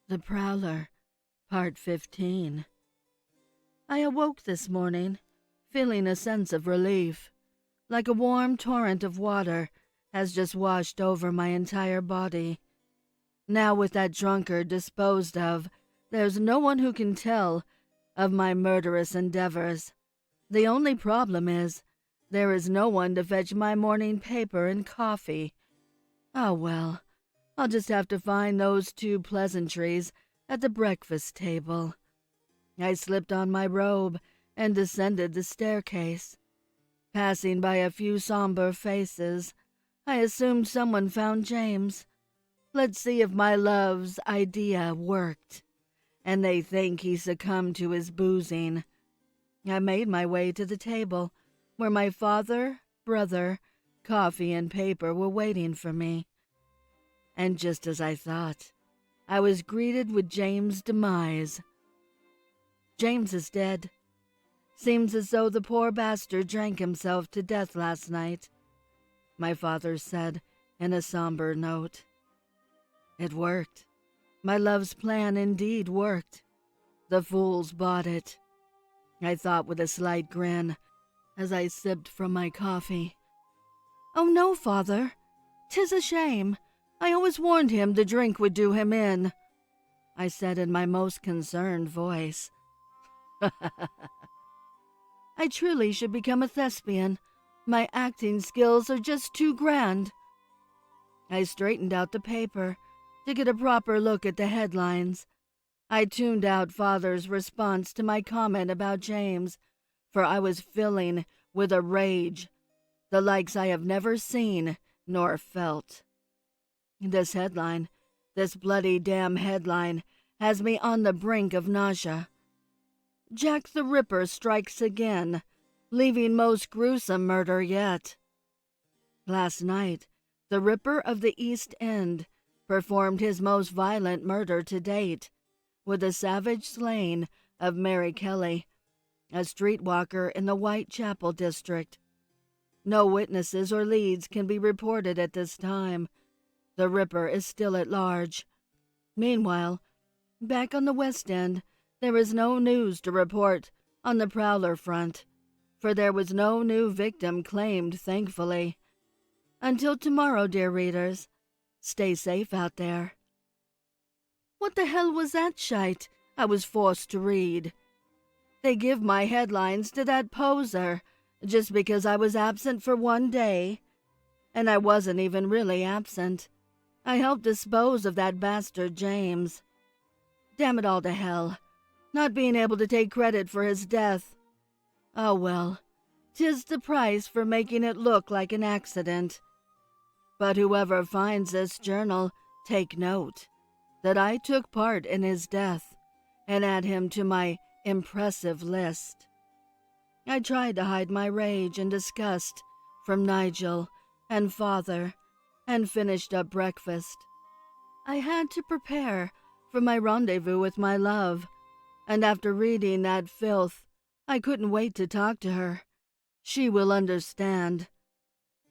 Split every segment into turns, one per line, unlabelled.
The Prowler, Part 15. I awoke this morning, feeling a sense of relief, like a warm torrent of water has just washed over my entire body. Now with that drunkard disposed of, there's no one who can tell of my murderous endeavors. The only problem is, there is no one to fetch my morning paper and coffee. Oh well, I'll just have to find those two pleasantries at the breakfast table. I slipped on my robe and descended the staircase. Passing by a few somber faces, I assumed someone found James. Let's see if my love's idea worked, and they think he succumbed to his boozing. I made my way to the table, where my father, brother, coffee, and paper were waiting for me. And just as I thought, I was greeted with James' demise. James is dead. Seems as though the poor bastard drank himself to death last night, my father said in a somber note. It worked. My love's plan indeed worked. The fools bought it, I thought with a slight grin as I sipped from my coffee. Oh no, father. 'Tis a shame. I always warned him the drink would do him in, I said in my most concerned voice. I truly should become a thespian. My acting skills are just too grand. I straightened out the paper to get a proper look at the headlines. I tuned out Father's response to my comment about James, for I was filling with a rage, the likes I have never seen nor felt. This headline, this bloody damn headline, has me on the brink of nausea. Jack the Ripper strikes again, leaving most gruesome murder yet. Last night, the Ripper of the East End performed his most violent murder to date, with the savage slaying of Mary Kelly, a streetwalker in the Whitechapel district. No witnesses or leads can be reported at this time. The Ripper is still at large. Meanwhile, back on the West End, there is no news to report on the Prowler front, for there was no new victim claimed, thankfully. Until tomorrow, dear readers, stay safe out there. What the hell was that shite I was forced to read? They give my headlines to that poser just because I was absent for one day. And I wasn't even really absent. I helped dispose of that bastard James. Damn it all to hell, not being able to take credit for his death. Oh well, 'tis the price for making it look like an accident. But whoever finds this journal, take note that I took part in his death and add him to my impressive list. I tried to hide my rage and disgust from Nigel and Father and finished up breakfast. I had to prepare for my rendezvous with my love, and after reading that filth, I couldn't wait to talk to her. She will understand.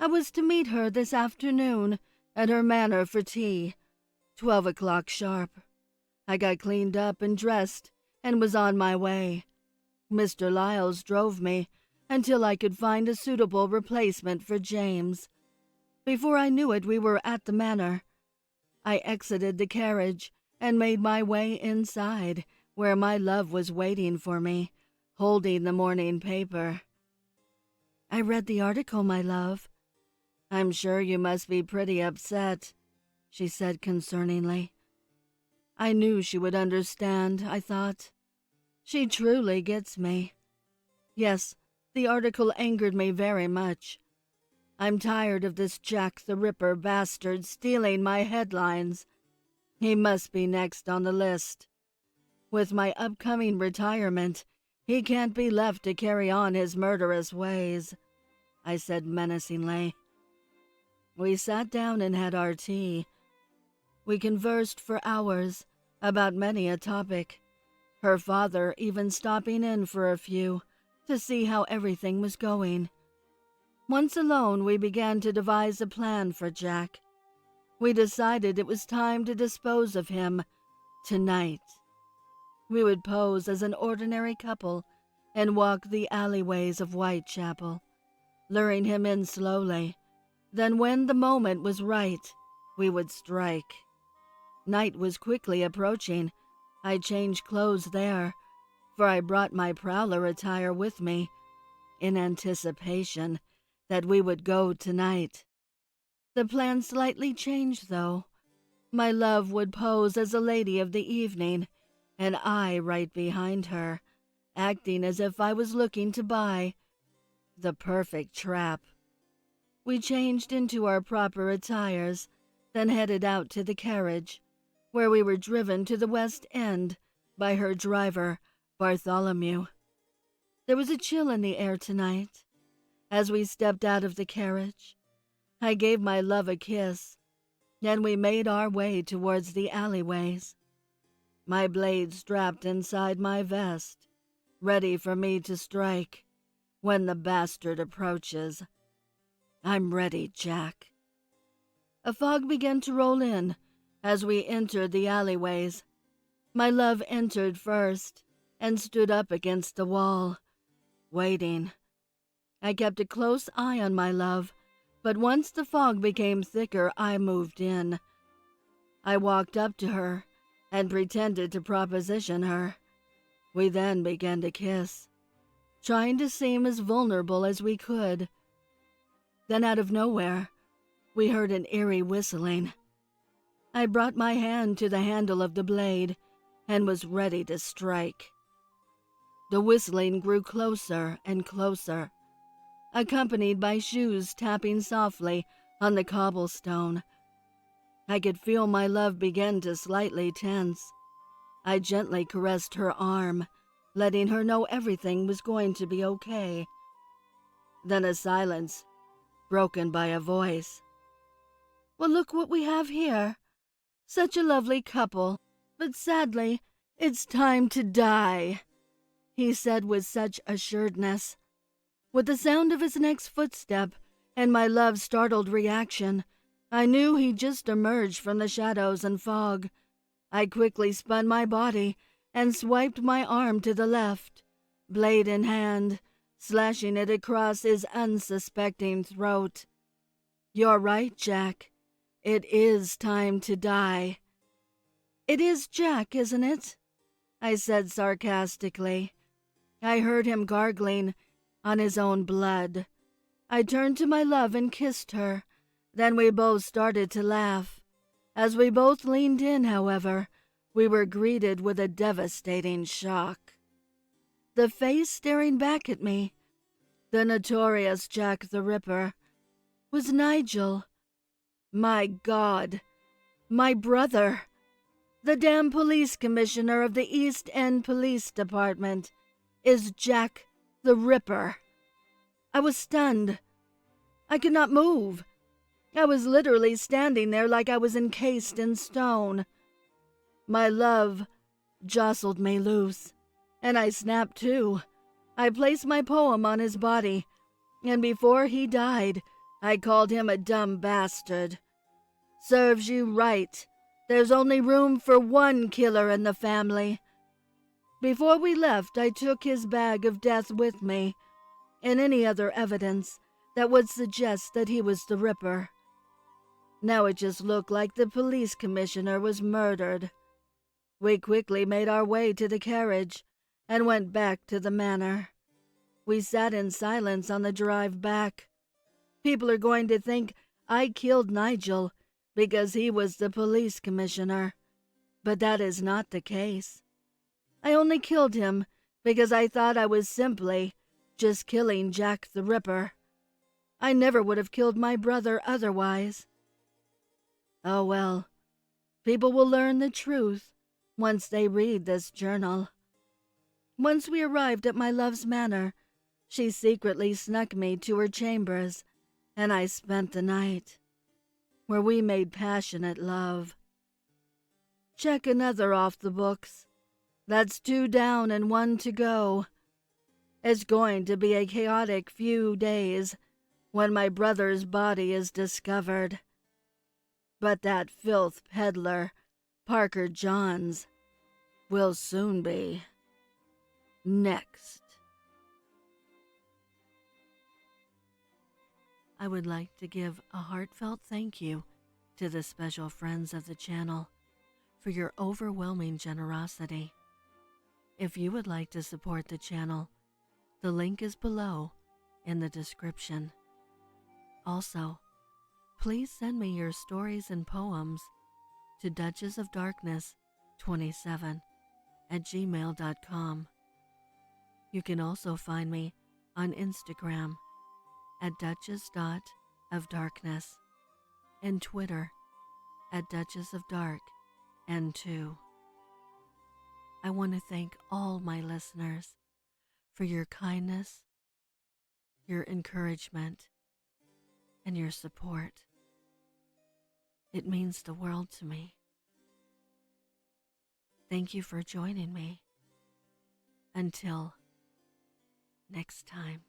I was to meet her this afternoon at her manor for tea, 12 o'clock sharp. I got cleaned up and dressed and was on my way. Mr. Lyles drove me until I could find a suitable replacement for James. Before I knew it, we were at the manor. I exited the carriage and made my way inside, where my love was waiting for me, holding the morning paper. I read the article, my love. I'm sure you must be pretty upset, she said concerningly. I knew she would understand, I thought. She truly gets me. Yes, the article angered me very much. I'm tired of this Jack the Ripper bastard stealing my headlines. He must be next on the list. With my upcoming retirement, he can't be left to carry on his murderous ways, I said menacingly. We sat down and had our tea. We conversed for hours about many a topic, her father even stopping in for a few to see how everything was going. Once alone, we began to devise a plan for Jack. We decided it was time to dispose of him Tonight, we would pose as an ordinary couple and walk the alleyways of Whitechapel, luring him in slowly. Then when the moment was right, we would strike. Night was quickly approaching. I changed clothes there, for I brought my Prowler attire with me, in anticipation that we would go tonight. The plan slightly changed, though. My love would pose as a lady of the evening, and I right behind her, acting as if I was looking to buy. The perfect trap. We changed into our proper attires, then headed out to the carriage, where we were driven to the West End by her driver, Bartholomew. There was a chill in the air tonight. As we stepped out of the carriage, I gave my love a kiss, then we made our way towards the alleyways. My blade strapped inside my vest, ready for me to strike when the bastard approaches. I'm ready, Jack. A fog began to roll in as we entered the alleyways. My love entered first and stood up against the wall, waiting. I kept a close eye on my love, but once the fog became thicker, I moved in. I walked up to her and pretended to proposition her. We then began to kiss, trying to seem as vulnerable as we could. Then out of nowhere, we heard an eerie whistling. I brought my hand to the handle of the blade and was ready to strike. The whistling grew closer and closer, accompanied by shoes tapping softly on the cobblestone. I could feel my love begin to slightly tense. I gently caressed her arm, letting her know everything was going to be okay. Then a silence, broken by a voice. Well, look what we have here. Such a lovely couple, but sadly, it's time to die, he said with such assuredness. With the sound of his next footstep and my love's startled reaction, I knew he'd just emerged from the shadows and fog. I quickly spun my body and swiped my arm to the left, blade in hand, slashing it across his unsuspecting throat. You're right, Jack. It is time to die. It is Jack, isn't it? I said sarcastically. I heard him gargling on his own blood. I turned to my love and kissed her. Then we both started to laugh. As we both leaned in, however, we were greeted with a devastating shock. The face staring back at me, the notorious Jack the Ripper, was Nigel. My God, my brother, the damn police commissioner of the East End Police Department, is Jack the Ripper. I was stunned. I could not move. I was literally standing there like I was encased in stone. My love jostled me loose, and I snapped too. I placed my poem on his body, and before he died, I called him a dumb bastard. Serves you right. There's only room for one killer in the family. Before we left, I took his bag of death with me, and any other evidence that would suggest that he was the Ripper. Now it just looked like the police commissioner was murdered. We quickly made our way to the carriage and went back to the manor. We sat in silence on the drive back. People are going to think I killed Nigel because he was the police commissioner, but that is not the case. I only killed him because I thought I was simply just killing Jack the Ripper. I never would have killed my brother otherwise. Oh well, people will learn the truth once they read this journal. Once we arrived at my love's manor, she secretly snuck me to her chambers, and I spent the night, where we made passionate love. Check another off the books. That's 2 down and 1 to go. It's going to be a chaotic few days when my brother's body is discovered. But that filth peddler, Parker Johns, will soon be. Next. I would like to give a heartfelt thank you to the special friends of the channel for your overwhelming generosity. If you would like to support the channel, the link is below in the description. Also, please send me your stories and poems to duchessofdarkness27@gmail.com. You can also find me on Instagram at duchess.ofdarkness and Twitter at duchessofdarkn2. I want to thank all my listeners for your kindness, your encouragement, and your support. It means the world to me. Thank you for joining me. Until next time.